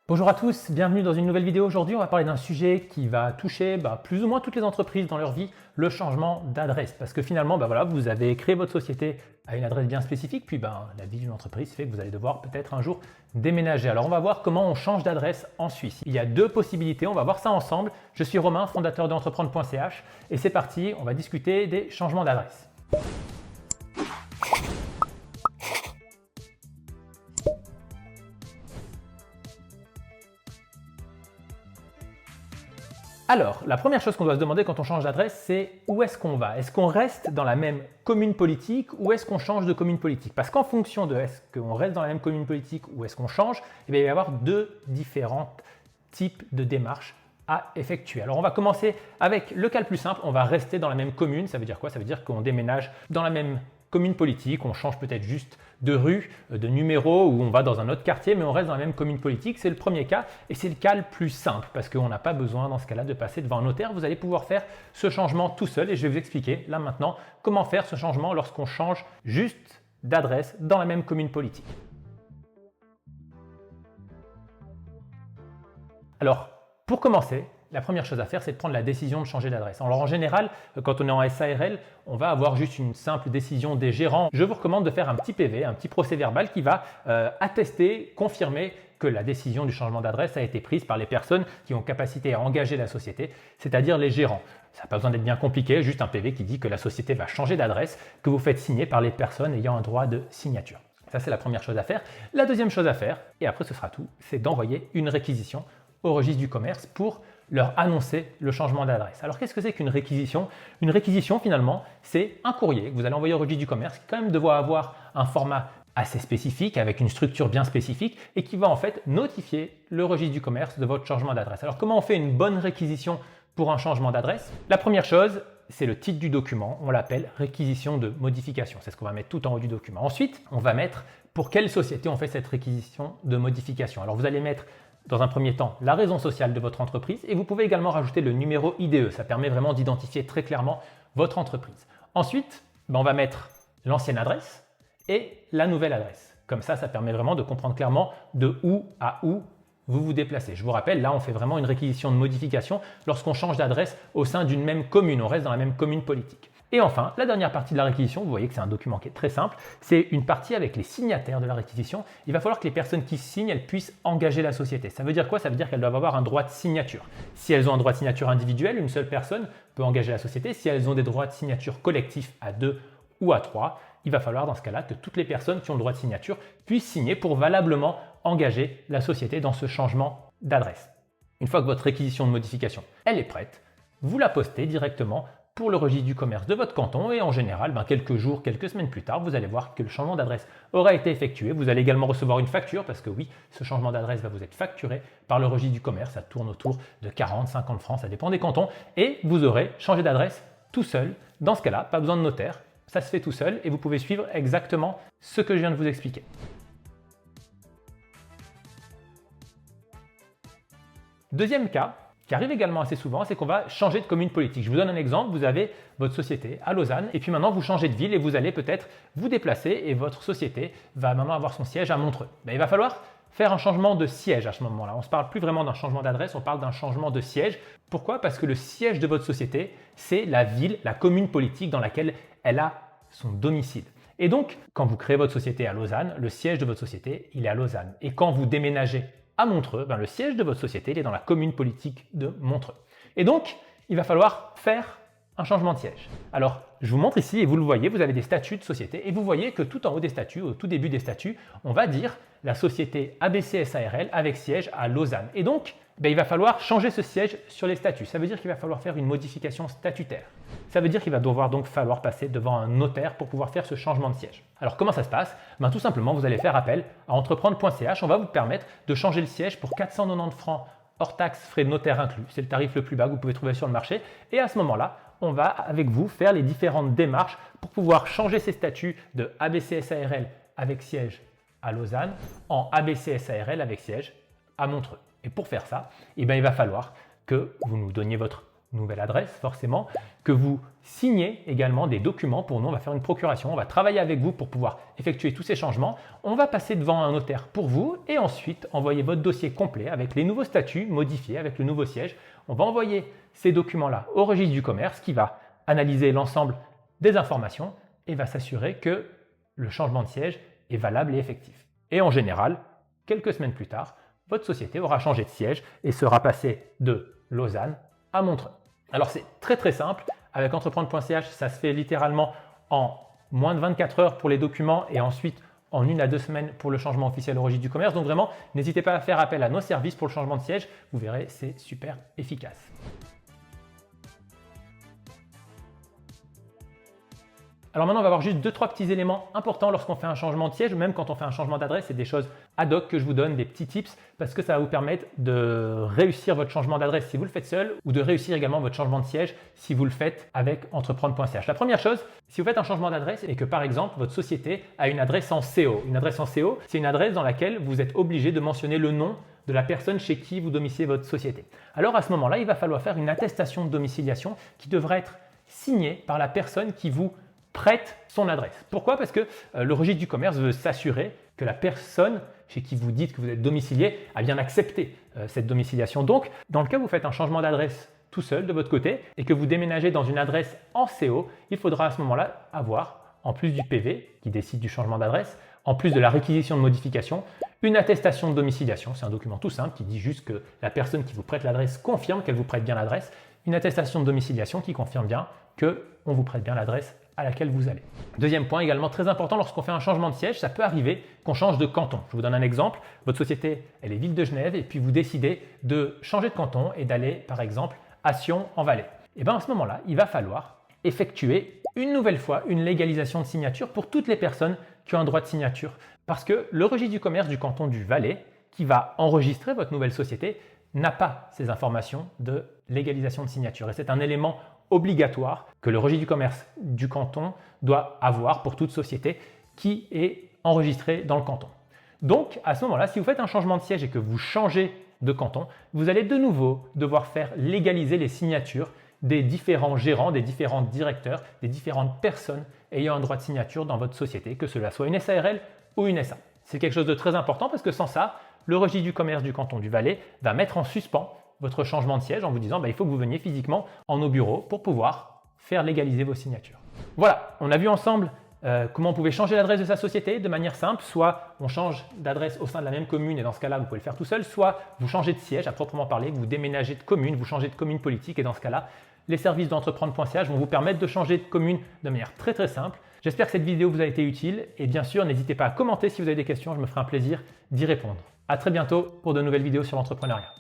Bonjour à tous, bienvenue dans une nouvelle vidéo. Aujourd'hui, on va parler d'un sujet qui va toucher plus ou moins toutes les entreprises dans leur vie, le changement d'adresse. Parce que finalement, voilà, vous avez créé votre société à une adresse bien spécifique, puis la vie d'une entreprise fait que vous allez devoir peut-être un jour déménager. Alors, on va voir comment on change d'adresse en Suisse. Il y a deux possibilités, on va voir ça ensemble. Je suis Romain, fondateur d'entreprendre.ch et c'est parti, on va discuter des changements d'adresse. Alors, la première chose qu'on doit se demander quand on change d'adresse, c'est où est-ce qu'on va? Est-ce qu'on reste dans la même commune politique ou est-ce qu'on change de commune politique? Parce qu'en fonction de est-ce qu'on reste dans la même commune politique ou est-ce qu'on change, il va y avoir deux différents types de démarches à effectuer. Alors, on va commencer avec le cas le plus simple. On va rester dans la même commune. Ça veut dire quoi? Ça veut dire qu'on déménage dans la même commune politique, on change peut-être juste de rue, de numéro ou on va dans un autre quartier, mais on reste dans la même commune politique. C'est le premier cas et c'est le cas le plus simple parce qu'on n'a pas besoin dans ce cas-là de passer devant un notaire. Vous allez pouvoir faire ce changement tout seul et je vais vous expliquer là maintenant comment faire ce changement lorsqu'on change juste d'adresse dans la même commune politique. Alors, pour commencer, la première chose à faire, c'est de prendre la décision de changer d'adresse. Alors en général, quand on est en SARL, on va avoir juste une simple décision des gérants. Je vous recommande de faire un petit PV, un petit procès verbal qui va attester, confirmer que la décision du changement d'adresse a été prise par les personnes qui ont capacité à engager la société, c'est-à-dire les gérants. Ça n'a pas besoin d'être bien compliqué, juste un PV qui dit que la société va changer d'adresse, que vous faites signer par les personnes ayant un droit de signature. Ça, c'est la première chose à faire. La deuxième chose à faire, et après ce sera tout, c'est d'envoyer une réquisition au registre du commerce pour leur annoncer le changement d'adresse. Alors qu'est-ce que c'est qu'une réquisition? Une réquisition finalement, c'est un courrier que vous allez envoyer au registre du commerce qui quand même doit avoir un format assez spécifique, avec une structure bien spécifique et qui va en fait notifier le registre du commerce de votre changement d'adresse. Alors comment on fait une bonne réquisition pour un changement d'adresse? La première chose, c'est le titre du document, on l'appelle réquisition de modification, c'est ce qu'on va mettre tout en haut du document. Ensuite, on va mettre pour quelle société on fait cette réquisition de modification. Alors vous allez mettre dans un premier temps la raison sociale de votre entreprise et vous pouvez également rajouter le numéro IDE, ça permet vraiment d'identifier très clairement votre entreprise. Ensuite, on va mettre l'ancienne adresse et la nouvelle adresse. Comme ça permet vraiment de comprendre clairement de où à où vous vous déplacez. Je vous rappelle, là on fait vraiment une réquisition de modification lorsqu'on change d'adresse au sein d'une même commune, on reste dans la même commune politique. Et enfin, la dernière partie de la réquisition, vous voyez que c'est un document qui est très simple, c'est une partie avec les signataires de la réquisition. Il va falloir que les personnes qui signent, elles puissent engager la société. Ça veut dire quoi? Ça veut dire qu'elles doivent avoir un droit de signature. Si elles ont un droit de signature individuel, une seule personne peut engager la société. Si elles ont des droits de signature collectifs à 2 ou à 3, il va falloir dans ce cas-là que toutes les personnes qui ont le droit de signature puissent signer pour valablement engager la société dans ce changement d'adresse. Une fois que votre réquisition de modification, elle est prête, vous la postez directement pour le registre du commerce de votre canton et en général, quelques jours, quelques semaines plus tard, vous allez voir que le changement d'adresse aura été effectué. Vous allez également recevoir une facture parce que oui, ce changement d'adresse va vous être facturé par le registre du commerce. Ça tourne autour de 40, 50 francs, ça dépend des cantons et vous aurez changé d'adresse tout seul. Dans ce cas-là, pas besoin de notaire, ça se fait tout seul et vous pouvez suivre exactement ce que je viens de vous expliquer. Deuxième cas, qui arrive également assez souvent, c'est qu'on va changer de commune politique. Je vous donne un exemple, vous avez votre société à Lausanne et puis maintenant vous changez de ville et vous allez peut-être vous déplacer et votre société va maintenant avoir son siège à Montreux. Il va falloir faire un changement de siège à ce moment-là. On ne se parle plus vraiment d'un changement d'adresse, on parle d'un changement de siège. Pourquoi? Parce que le siège de votre société, c'est la ville, la commune politique dans laquelle elle a son domicile. Et donc, quand vous créez votre société à Lausanne, le siège de votre société, il est à Lausanne. Et quand vous déménagez à Montreux, le siège de votre société il est dans la commune politique de Montreux. Et donc, il va falloir faire un changement de siège. Alors, je vous montre ici et vous le voyez, vous avez des statuts de société et vous voyez que tout en haut des statuts, au tout début des statuts, on va dire la société ABC SARL avec siège à Lausanne. Et donc, il va falloir changer ce siège sur les statuts. Ça veut dire qu'il va falloir faire une modification statutaire. Ça veut dire qu'il va devoir donc falloir passer devant un notaire pour pouvoir faire ce changement de siège. Alors comment ça se passe? Tout simplement, vous allez faire appel à entreprendre.ch. On va vous permettre de changer le siège pour 490 francs hors taxes, frais de notaire inclus. C'est le tarif le plus bas que vous pouvez trouver sur le marché. Et à ce moment-là, on va avec vous faire les différentes démarches pour pouvoir changer ces statuts de ABC SARL avec siège à Lausanne en ABC SARL avec siège à Montreux. Et pour faire ça, il va falloir que vous nous donniez votre nouvelle adresse forcément, que vous signez également des documents. Pour nous, on va faire une procuration, on va travailler avec vous pour pouvoir effectuer tous ces changements. On va passer devant un notaire pour vous et ensuite envoyer votre dossier complet avec les nouveaux statuts modifiés, avec le nouveau siège. On va envoyer ces documents-là au registre du commerce qui va analyser l'ensemble des informations et va s'assurer que le changement de siège est valable et effectif. Et en général, quelques semaines plus tard, votre société aura changé de siège et sera passée de Lausanne à Montreux. Alors c'est très simple, avec entreprendre.ch, ça se fait littéralement en moins de 24 heures pour les documents et ensuite en 1 à 2 semaines pour le changement officiel au registre du commerce. Donc vraiment, n'hésitez pas à faire appel à nos services pour le changement de siège, vous verrez, c'est super efficace. Alors maintenant, on va voir juste 2-3 petits éléments importants lorsqu'on fait un changement de siège ou même quand on fait un changement d'adresse. C'est des choses ad hoc que je vous donne, des petits tips parce que ça va vous permettre de réussir votre changement d'adresse si vous le faites seul ou de réussir également votre changement de siège si vous le faites avec entreprendre.ch. La première chose, si vous faites un changement d'adresse et que par exemple votre société a une adresse en CO. Une adresse en CO, c'est une adresse dans laquelle vous êtes obligé de mentionner le nom de la personne chez qui vous domiciliez votre société. Alors à ce moment-là, il va falloir faire une attestation de domiciliation qui devra être signée par la personne qui vous prête son adresse. Pourquoi? Parce que le registre du commerce veut s'assurer que la personne chez qui vous dites que vous êtes domicilié a bien accepté cette domiciliation. Donc, dans le cas où vous faites un changement d'adresse tout seul de votre côté et que vous déménagez dans une adresse en CO, il faudra à ce moment-là avoir, en plus du PV qui décide du changement d'adresse, en plus de la réquisition de modification, une attestation de domiciliation. C'est un document tout simple qui dit juste que la personne qui vous prête l'adresse confirme qu'elle vous prête bien l'adresse. Une attestation de domiciliation qui confirme bien qu'on vous prête bien l'adresse à laquelle vous allez. Deuxième point également très important, lorsqu'on fait un changement de siège, ça peut arriver qu'on change de canton. Je vous donne un exemple. Votre société, elle est ville de Genève et puis vous décidez de changer de canton et d'aller par exemple à Sion en Valais. Et bien à ce moment-là, il va falloir effectuer une nouvelle fois une légalisation de signature pour toutes les personnes qui ont un droit de signature. Parce que le registre du commerce du canton du Valais, qui va enregistrer votre nouvelle société, n'a pas ces informations de légalisation de signature. Et c'est un élément obligatoire que le registre du commerce du canton doit avoir pour toute société qui est enregistrée dans le canton. Donc, à ce moment-là, si vous faites un changement de siège et que vous changez de canton, vous allez de nouveau devoir faire légaliser les signatures des différents gérants, des différents directeurs, des différentes personnes ayant un droit de signature dans votre société, que cela soit une SARL ou une SA. C'est quelque chose de très important parce que sans ça, le registre du commerce du canton du Valais va mettre en suspens votre changement de siège en vous disant il faut que vous veniez physiquement en nos bureaux pour pouvoir faire légaliser vos signatures. Voilà, on a vu ensemble comment on pouvait changer l'adresse de sa société de manière simple. Soit on change d'adresse au sein de la même commune et dans ce cas-là, vous pouvez le faire tout seul. Soit vous changez de siège à proprement parler, vous déménagez de commune, vous changez de commune politique et dans ce cas-là, les services d'entreprendre.ch vont vous permettre de changer de commune de manière très simple. J'espère que cette vidéo vous a été utile et bien sûr, n'hésitez pas à commenter si vous avez des questions, je me ferai un plaisir d'y répondre. À très bientôt pour de nouvelles vidéos sur l'entrepreneuriat.